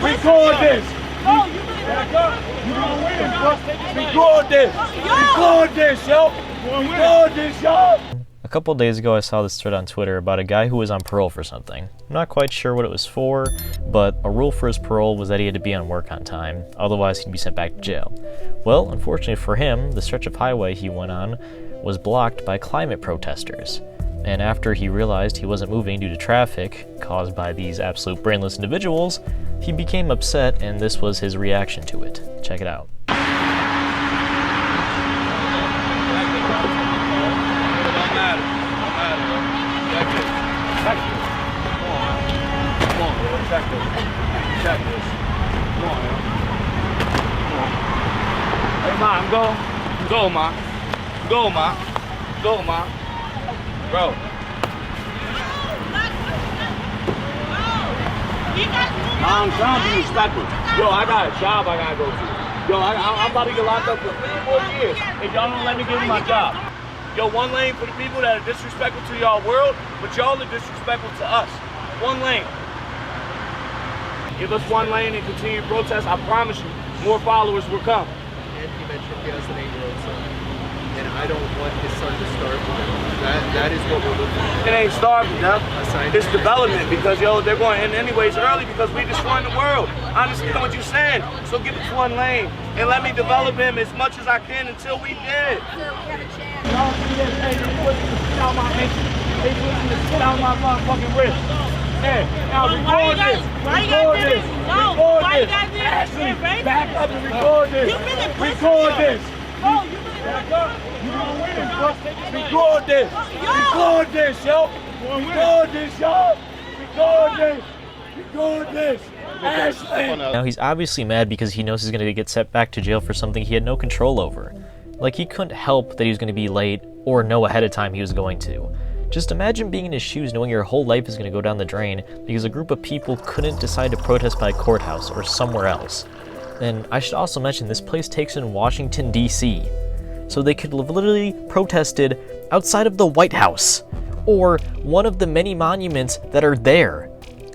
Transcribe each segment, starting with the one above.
Record this. No, you gonna win, bro. Record this. Record this, yo. Record this, yo. A couple days ago I saw this thread on Twitter about a guy who was on parole for something. I'm not quite sure what it was for, but a rule for his parole was that he had to be on work on time, otherwise he'd be sent back to jail. Well, unfortunately for him, the stretch of highway he went on was blocked by climate protesters. And after he realized he wasn't moving due to traffic caused by these absolute brainless individuals, he became upset, and this was his reaction to it. Check it out. Check this. Check this. Come on, man. Come on. Hey, Ma, go. Go, Ma. Go, Ma. Go, Ma. Bro. I'm trying to be respectful. Yo, I got a job I gotta go to. Yo, I'm about to get locked up for 3 more years if y'all don't let me give you my job. Yo, one lane for the people that are disrespectful to y'all world, but y'all are disrespectful to us. One lane. Give us one lane and continue to protest. I promise you, more followers will come. And he mentioned he has an 8-year-old son. And I don't want his son to starve to death. That is what we're looking for. It ain't starving to death. It's development because, yo, they're going in anyways early because we destroying the world. I understand what you're saying. So give us one lane and let me develop him as much as I can until we did. Sir, we have a chance. Y'all see this? Hey, they pushing the shit out my ankle. They pushing the shit out my motherfucking wrist. Hey, now record this. Record this. Record this. Ashley, back up and record this. Record this. Oh, you Back up. You gonna win, bro. Record this. Record this, yo. Record this, yo. Record this. Record this. Ashley. Now he's obviously mad because he knows he's going to get sent back to jail for something he had no control over. Like, he couldn't help that he was going to be late or know ahead of time he was going to. Just imagine being in his shoes knowing your whole life is going to go down the drain because a group of people couldn't decide to protest by a courthouse or somewhere else. And I should also mention this place takes in Washington, D.C. So they could have literally protested outside of the White House or one of the many monuments that are there.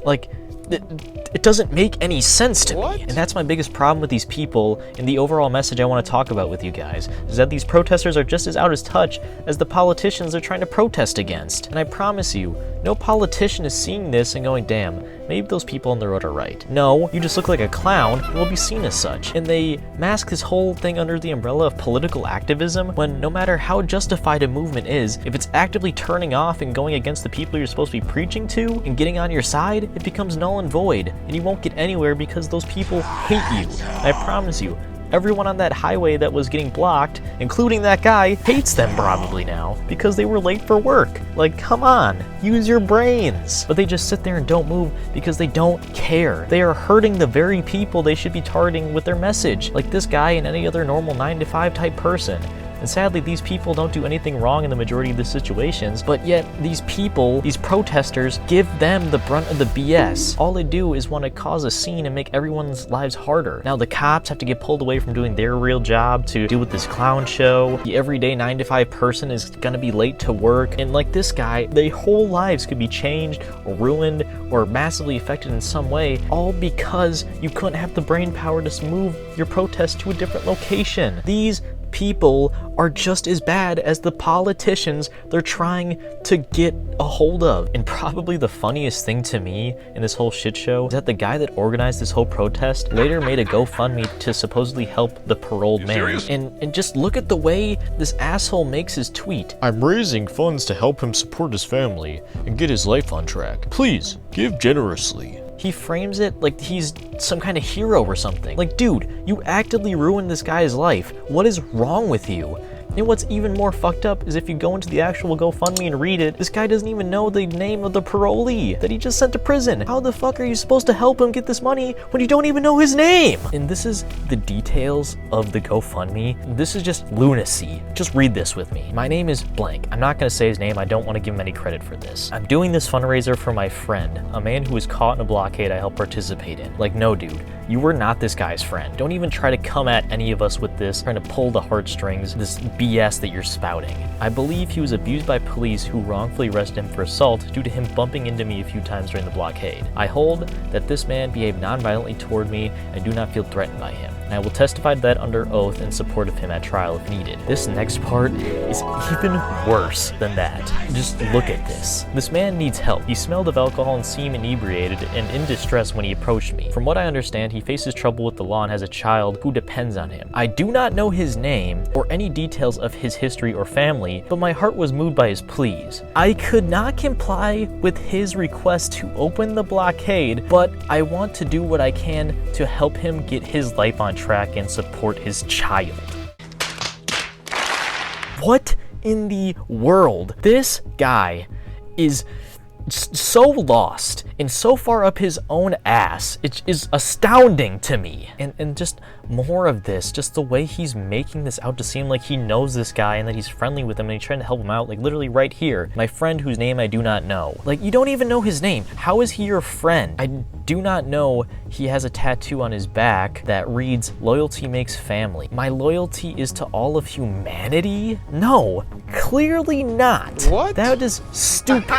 Like, it doesn't make any sense to me. And that's my biggest problem with these people, and the overall message I want to talk about with you guys, is that these protesters are just as out of touch as the politicians they're trying to protest against. And I promise you, no politician is seeing this and going, damn, maybe those people on the road are right. No, you just look like a clown and will be seen as such. And they mask this whole thing under the umbrella of political activism when no matter how justified a movement is, if it's actively turning off and going against the people you're supposed to be preaching to and getting on your side, it becomes null and void, and you won't get anywhere because those people hate you. I promise you, everyone on that highway that was getting blocked, including that guy, hates them probably now because they were late for work. Like, come on, use your brains. But they just sit there and don't move because they don't care. They are hurting the very people they should be targeting with their message, like this guy and any other normal 9-to-5 type person. And sadly, these people don't do anything wrong in the majority of the situations, but yet these people, these protesters, give them the brunt of the BS. All they do is want to cause a scene and make everyone's lives harder. Now the cops have to get pulled away from doing their real job to deal with this clown show. The everyday 9-to-5 person is gonna be late to work. And like this guy, their whole lives could be changed or ruined or massively affected in some way, all because you couldn't have the brain power to move your protest to a different location. These people are just as bad as the politicians they're trying to get a hold of. And probably the funniest thing to me in this whole shit show is that the guy that organized this whole protest later made a GoFundMe to supposedly help the paroled man. And just look at the way this asshole makes his tweet. I'm raising funds to help him support his family and get his life on track. Please, give generously. He frames it like he's some kind of hero or something. Like, dude, you actively ruined this guy's life. What is wrong with you? And what's even more fucked up is if you go into the actual GoFundMe and read it, this guy doesn't even know the name of the parolee that he just sent to prison. How the fuck are you supposed to help him get this money when you don't even know his name? And this is the details of the GoFundMe. This is just lunacy. Just read this with me. My name is blank. I'm not gonna say his name. I don't want to give him any credit for this. I'm doing this fundraiser for my friend, a man who was caught in a blockade I helped participate in. Like, no, dude. You were not this guy's friend. Don't even try to come at any of us with this, trying to pull the heartstrings, this BS that you're spouting. I believe he was abused by police who wrongfully arrested him for assault due to him bumping into me a few times during the blockade. I hold that this man behaved non-violently toward me and do not feel threatened by him. And I will testify to that under oath in support of him at trial if needed. This next part is even worse than that. Just look at this. This man needs help. He smelled of alcohol and seemed inebriated and in distress when he approached me. From what I understand, he faces trouble with the law and has a child who depends on him. I do not know his name or any details of his history or family, but my heart was moved by his pleas. I could not comply with his request to open the blockade, but I want to do what I can to help him get his life on track and support his child. What in the world? This guy is so lost and so far up his own ass. It is astounding to me. And just more of this, just the way he's making this out to seem like he knows this guy and that he's friendly with him and he's trying to help him out, like literally right here. My friend whose name I do not know. Like, you don't even know his name. How is he your friend? I do not know he has a tattoo on his back that reads, "Loyalty makes family." My loyalty is to all of humanity? No, clearly not. What? That is stupid.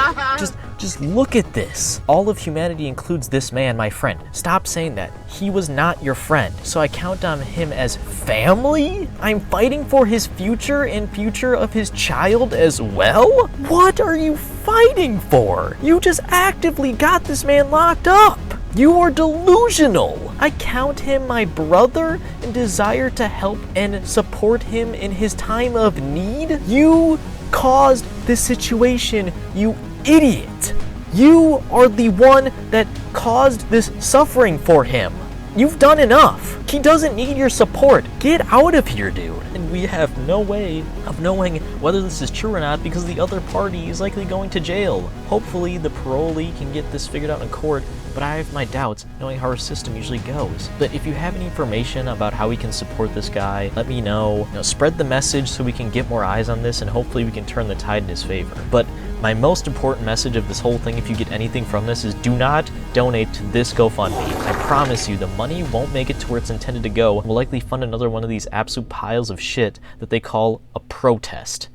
Just look at this. All of humanity includes this man, my friend. Stop saying that. He was not your friend. So I count on him as family? I'm fighting for his future and future of his child as well? What are you fighting for? You just actively got this man locked up. You are delusional. I count him my brother and desire to help and support him in his time of need. You caused this situation, you idiot. You are the one that caused this suffering for him. You've done enough. He doesn't need your support. Get out of here, dude. And we have no way of knowing whether this is true or not because the other party is likely going to jail. Hopefully the parolee can get this figured out in court, but I have my doubts knowing how our system usually goes. But if you have any information about how we can support this guy, let me know. Spread the message so we can get more eyes on this and hopefully we can turn the tide in his favor. But my most important message of this whole thing, if you get anything from this, is do not donate to this GoFundMe. I promise you, the money won't make it to where it's intended to go. We'll likely fund another one of these absolute piles of shit that they call a protest.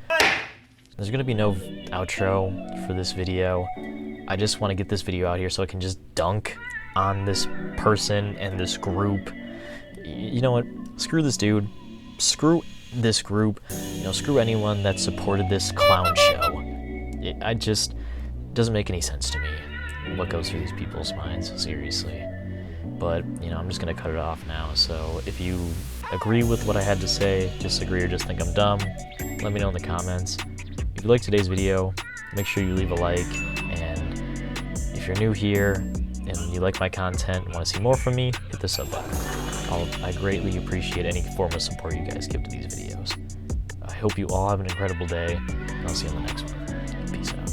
There's gonna be no outro for this video. I just want to get this video out here so I can just dunk on this person and this group. You know what? Screw this dude. Screw this group. Screw anyone that supported this clown show. I just doesn't make any sense to me what goes through these people's minds, seriously. But I'm just gonna cut it off now. So if you agree with what I had to say, disagree, or just think I'm dumb, let me know in the comments. If you like today's video, make sure you leave a like, and if you're new here and you like my content and want to see more from me, hit the sub button. I greatly appreciate any form of support you guys give to these videos. I hope you all have an incredible day, and I'll see you on the next one. Peace out.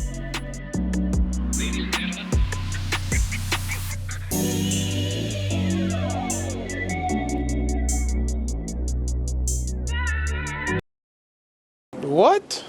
What?